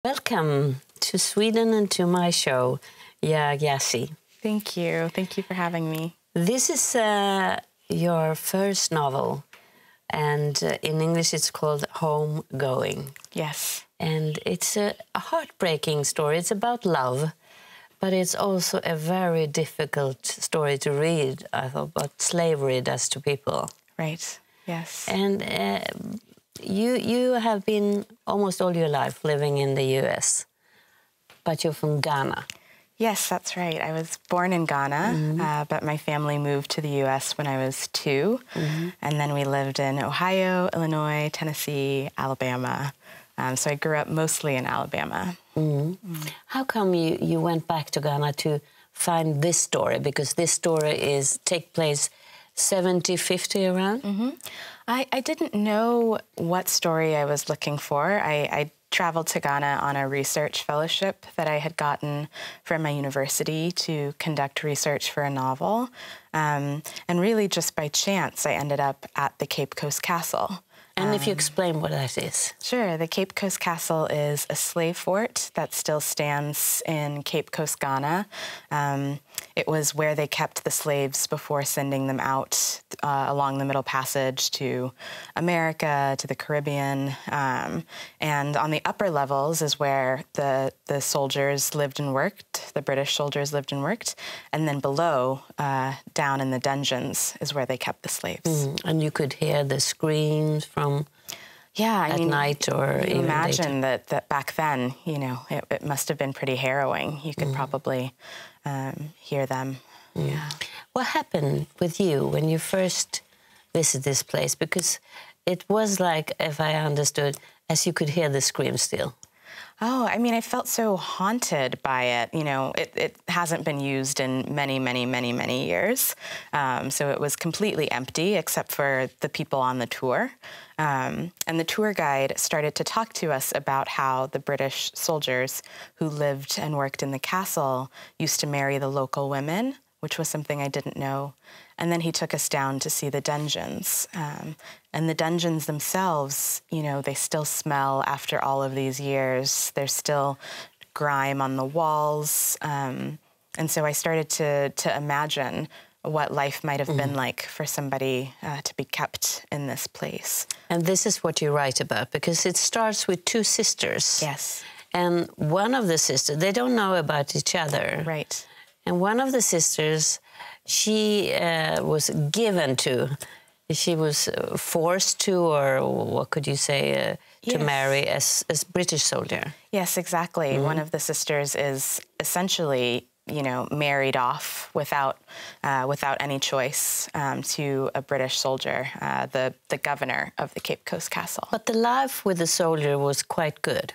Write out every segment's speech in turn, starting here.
Welcome to Sweden and to my show, Yaa Gyasi. Thank you. Thank you for having me. This is your first novel, and in English it's called Homegoing. Yes. And it's a heartbreaking story. It's about love, but it's also a very difficult story to read, I thought, what slavery does to people. Right. Yes. And you have been almost all your life living in the US, but you're from Ghana. Yes, that's right. I was born in Ghana, but my family moved to the US when I was 2. And then we lived in Ohio, Illinois, Tennessee, Alabama. So I grew up mostly in Alabama. How come you went back to Ghana to find this story? Because this story take place 70, 50 around? I didn't know what story I was looking for. I traveled to Ghana on a research fellowship that I had gotten from my university to conduct research for a novel. And really just by chance, I ended up at the Cape Coast Castle. And if you explain what that is. Sure. The Cape Coast Castle is a slave fort that still stands in Cape Coast, Ghana. It was where they kept the slaves before sending them out along the Middle Passage to America, to the Caribbean. And on the upper levels is where the soldiers lived and worked, the British soldiers lived and worked. And then below, down in the dungeons, is where they kept the slaves. And you could hear the screams from at night or even imagine that back then, you know, it must have been pretty harrowing. You could probably hear them. Yeah. What happened with you when you first visited this place? Because it was like, if I understood, as you could hear the screams still. Oh, I mean, I felt so haunted by it. You know, it hasn't been used in many years. So it was completely empty except for the people on the tour. And the tour guide started to talk to us about how the British soldiers who lived and worked in the castle used to marry the local women, which was something I didn't know. And then he took us down to see the dungeons. And the dungeons themselves, you know, they still smell after all of these years. There's still grime on the walls. And so I started to imagine what life might have been like for somebody to be kept in this place. And this is what you write about, because it starts with 2 sisters. Yes. And one of the sisters, they don't know about each other. Right. And one of the sisters, she was given to, she was forced to, or what could you say, to marry as British soldier. Yes, exactly. One of the sisters is essentially, you know, married off without any choice to a British soldier, the governor of the Cape Coast Castle. But the life with the soldier was quite good.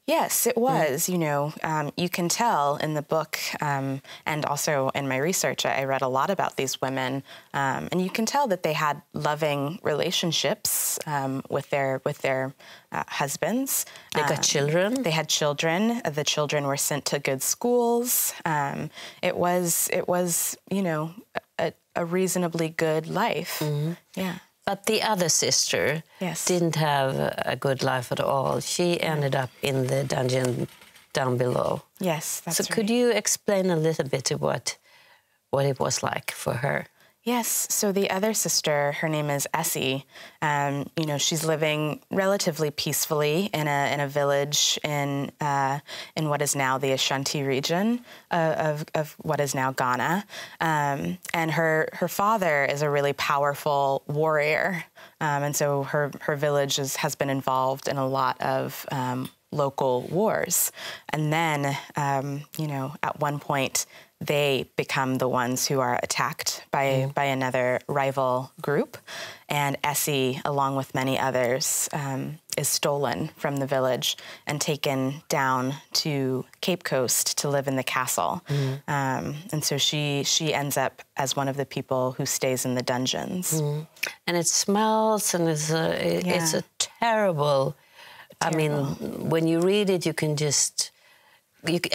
Yes, it was. You know, you can tell in the book, and also in my research, I read a lot about these women, and you can tell that they had loving relationships with their husbands. They got children. They had children. The children were sent to good schools. It was, you know, a reasonably good life. Yeah. But the other sister didn't have a good life at all. She ended up in the dungeon down below. Yes, that's right. So could you explain a little bit of what it was like for her? Yes. So the other sister, her name is Essie. You know, she's living relatively peacefully in a village in what is now the Ashanti region of what is now Ghana. And her father is a really powerful warrior. And so her village has been involved in a lot of local wars. And then, you know, at one point, they become the ones who are attacked by another rival group. And Essie, along with many others, is stolen from the village and taken down to Cape Coast to live in the castle. And so she ends up as one of the people who stays in the dungeons. And it smells, and it's a terrible... I mean, when you read it, you can just...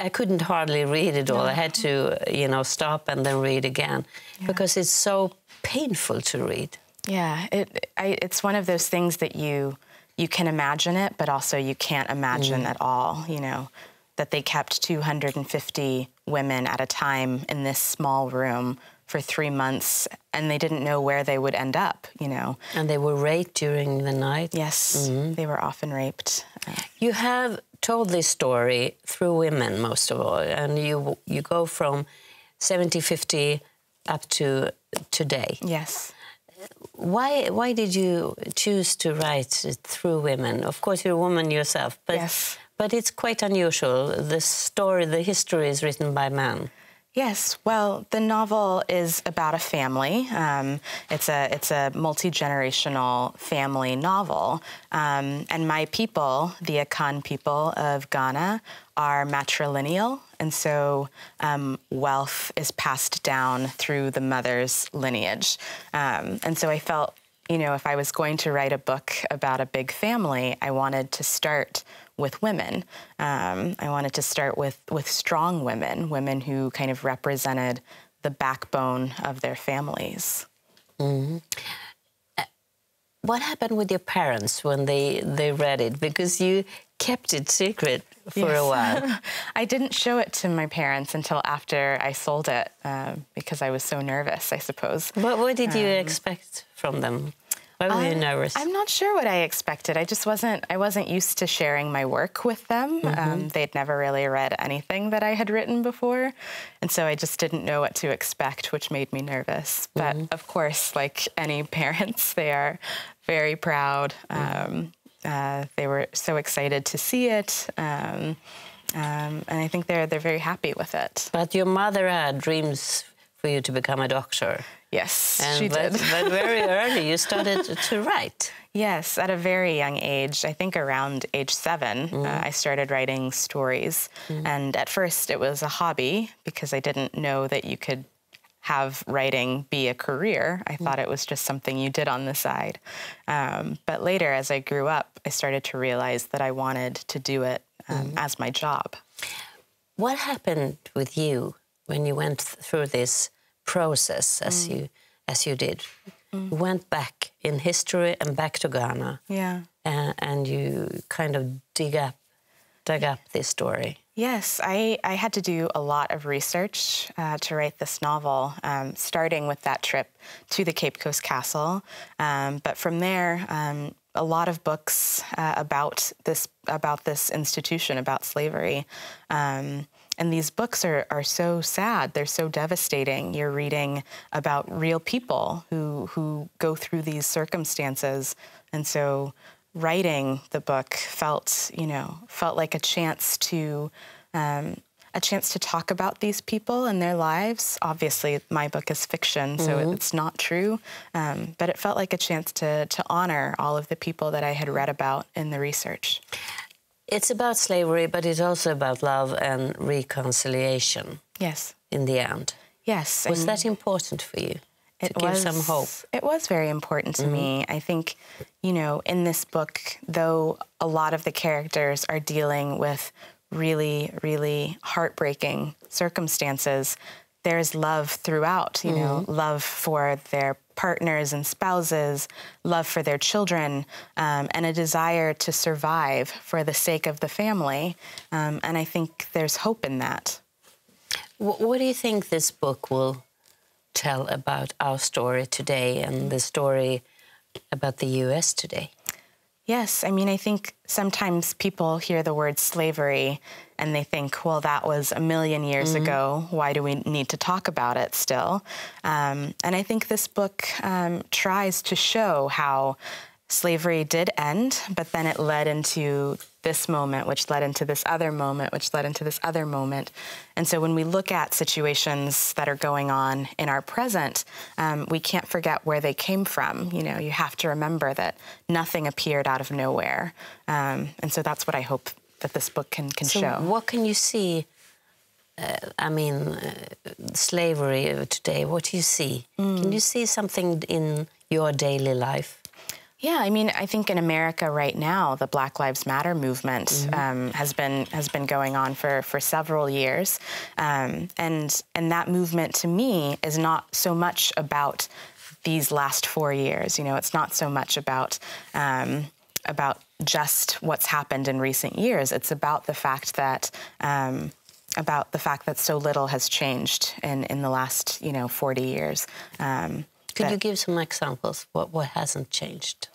I couldn't hardly read it all. I had to, you know, stop and then read again because it's so painful to read. Yeah, it's one of those things that you you can imagine it, but also you can't imagine at all, you know, that they kept 250 women at a time in this small room for 3 months, and they didn't know where they would end up, you know. And they were raped during the night? Yes, they were often raped. You have told this story through women, most of all, and you go from 1750 up to today. Yes. Why did you choose to write it through women? Of course, you're a woman yourself, but yes. But it's quite unusual. The history is written by men. Yes, well, the novel is about a family. It's a multi-generational family novel. And my people, the Akan people of Ghana, are matrilineal. And so wealth is passed down through the mother's lineage. And so I felt, you know, if I was going to write a book about a big family, I wanted to start with women. I wanted to start with strong women, women who kind of represented the backbone of their families. Mm-hmm. What happened with your parents when they read it? Because you kept it secret for a while. I didn't show it to my parents until after I sold it because I was so nervous, I suppose. What did you expect from them? Why were you nervous? I'm not sure what I expected. I wasn't used to sharing my work with them. They'd never really read anything that I had written before. And so I just didn't know what to expect, which made me nervous. But of course, like any parents, they are very proud. They were so excited to see it. And I think they're very happy with it. But your mother had dreams for you to become a doctor. Yes, she did. But very early you started to write. Yes, at a very young age. I think around age 7, I started writing stories. And at first it was a hobby because I didn't know that you could have writing be a career. I thought it was just something you did on the side. But later, as I grew up, I started to realize that I wanted to do it as my job. What happened with you when you went through this process as you did? You went back in history and back to Ghana. Yeah. And you kind of dug up this story. Yes, I had to do a lot of research to write this novel, starting with that trip to the Cape Coast Castle. But from there, a lot of books about this institution, about slavery. And these books are so sad. They're so devastating. You're reading about real people who go through these circumstances. And so writing the book felt like a chance to talk about these people and their lives. Obviously, my book is fiction, so it's not true. But it felt like a chance to honor all of the people that I had read about in the research. It's about slavery, but it's also about love and reconciliation. Yes. In the end. Yes. Was that important for you? To give some hope? It was very important to me. I think, in this book, though a lot of the characters are dealing with really, really heartbreaking circumstances, there's love throughout, love for their partners and spouses, love for their children, and a desire to survive for the sake of the family. And I think there's hope in that. What do you think this book will tell about our story today and the story about the U.S. today? Yes, I think sometimes people hear the word slavery and they think, well, that was 1,000,000 years ago. Why do we need to talk about it still? And I think this book tries to show how slavery did end, but then it led into this moment, which led into this other moment, which led into this other moment. And so when we look at situations that are going on in our present, we can't forget where they came from. You have to remember that nothing appeared out of nowhere. And so that's what I hope that this book can show. So what can you see, slavery today, what do you see? Can you see something in your daily life? Yeah, I think in America right now, the Black Lives Matter movement has been going on for several years, and that movement to me is not so much about these last 4 years. It's not so much about just what's happened in recent years. It's about the fact that so little has changed in the last 40 years. Could you give some examples? What hasn't changed?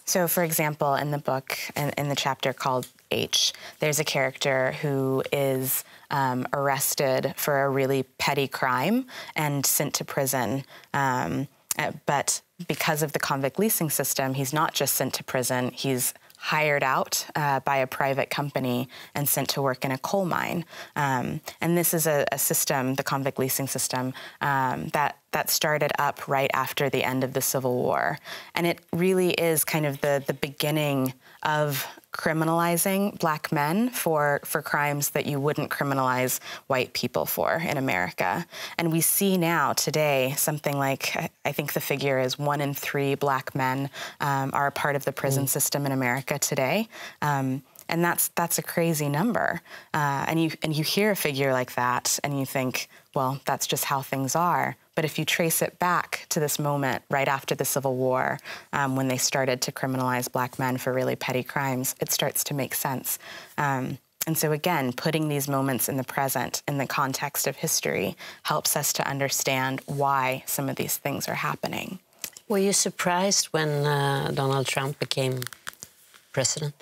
So, for example, in the book, in the chapter called H, there's a character who is arrested for a really petty crime and sent to prison. But because of the convict leasing system, he's not just sent to prison, he's hired out by a private company and sent to work in a coal mine. And this is a system, the convict leasing system, that started up right after the end of the Civil War. And it really is kind of the beginning of criminalizing Black men for crimes that you wouldn't criminalize white people for in America. And we see now, today, something like, I think the figure is 1 in 3 Black men are a part of the prison system in America today. And that's a crazy number. And you hear a figure like that and you think, well, that's just how things are. But if you trace it back to this moment right after the Civil War, when they started to criminalize Black men for really petty crimes, it starts to make sense. And so again, putting these moments in the present, in the context of history, helps us to understand why some of these things are happening. Were you surprised when Donald Trump became president?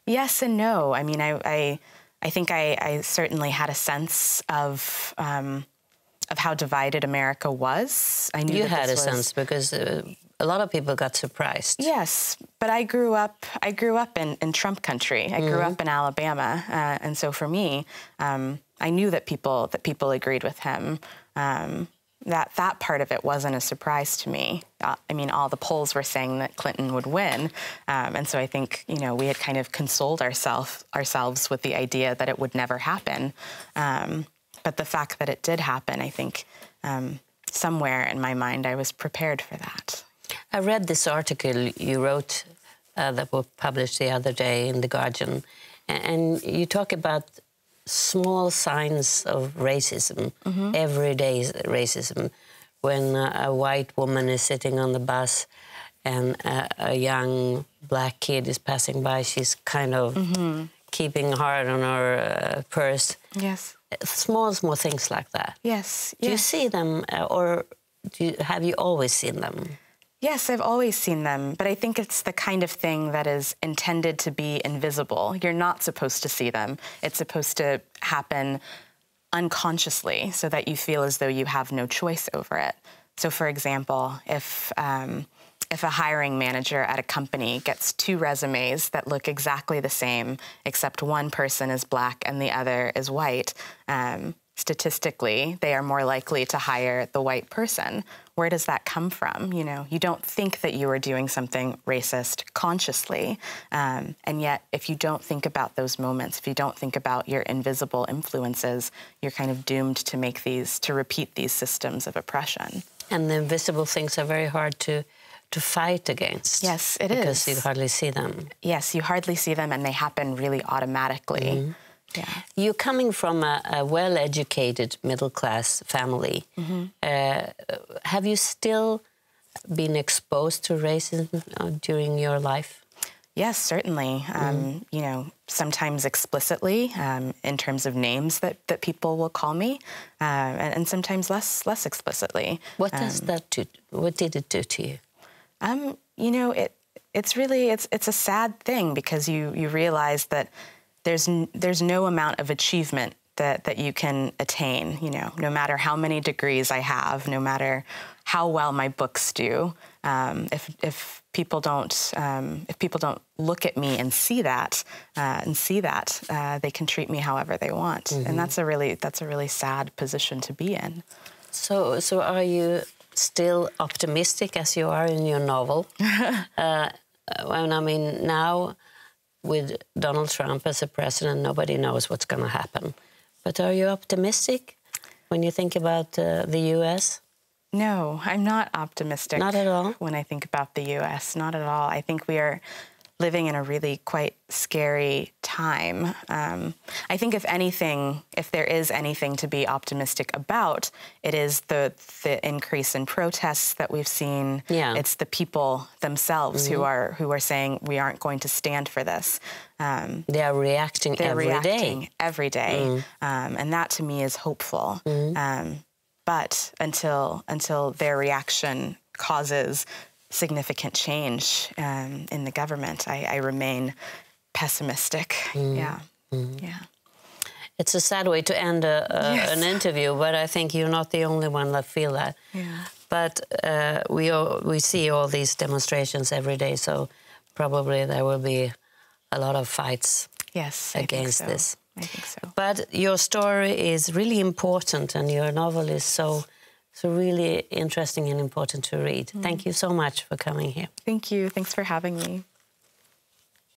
Yes and no. I mean, I think I certainly had a sense of how divided America was. I knew you had a sense because a lot of people got surprised. Yes, but I grew up in Trump country. I grew up in Alabama, and so for me, I knew that people agreed with him. That part of it wasn't a surprise to me. I mean, all the polls were saying that Clinton would win, and so I think we had kind of consoled ourselves with the idea that it would never happen. But the fact that it did happen, I think, somewhere in my mind, I was prepared for that. I read this article you wrote that was published the other day in The Guardian, and you talk about small signs of racism, everyday racism, when a white woman is sitting on the bus and a young Black kid is passing by, she's kind of keeping hard on her purse. Yes. Small things like that. Yes. Do you see them, or have you always seen them? Yes, I've always seen them, but I think it's the kind of thing that is intended to be invisible. You're not supposed to see them. It's supposed to happen unconsciously so that you feel as though you have no choice over it. So, for example, if a hiring manager at a company gets 2 resumes that look exactly the same, except one person is Black and the other is white, statistically, they are more likely to hire the white person. Where does that come from? You don't think that you are doing something racist consciously, and yet if you don't think about those moments, if you don't think about your invisible influences, you're kind of doomed to repeat these systems of oppression. And the invisible things are very hard to fight against. Yes, it is. Because you hardly see them. Yes, you hardly see them, and they happen really automatically. Yeah. You're coming from a well-educated middle-class family. Have you still been exposed to racism during your life? Yes, certainly. Sometimes explicitly in terms of names that people will call me, and sometimes less explicitly. What does that do? What did it do to you? It's a sad thing because you realize that there's no amount of achievement that you can attain. No matter how many degrees I have, no matter how well my books do, if people don't look at me and see that, they can treat me however they want, and that's a really sad position to be in. So are you still optimistic as you are in your novel? Now with Donald Trump as a president, nobody knows what's going to happen. But are you optimistic when you think about the U.S.? No, I'm not optimistic. Not at all? When I think about the U.S., not at all. I think we are living in a really quite scary time. I think if there is anything to be optimistic about, it is the increase in protests that we've seen. Yeah. It's the people themselves who are saying we aren't going to stand for this. They are reacting every day. And that to me is hopeful. But until their reaction causes significant change in the government, I remain pessimistic. Yeah. It's a sad way to end an interview, but I think you're not the only one that feel that. Yeah. But we see all these demonstrations every day, so probably there will be a lot of fights against this. I think so. But your story is really important, and your novel is so really interesting and important to read. Thank you so much for coming here. Thank you. Thanks for having me.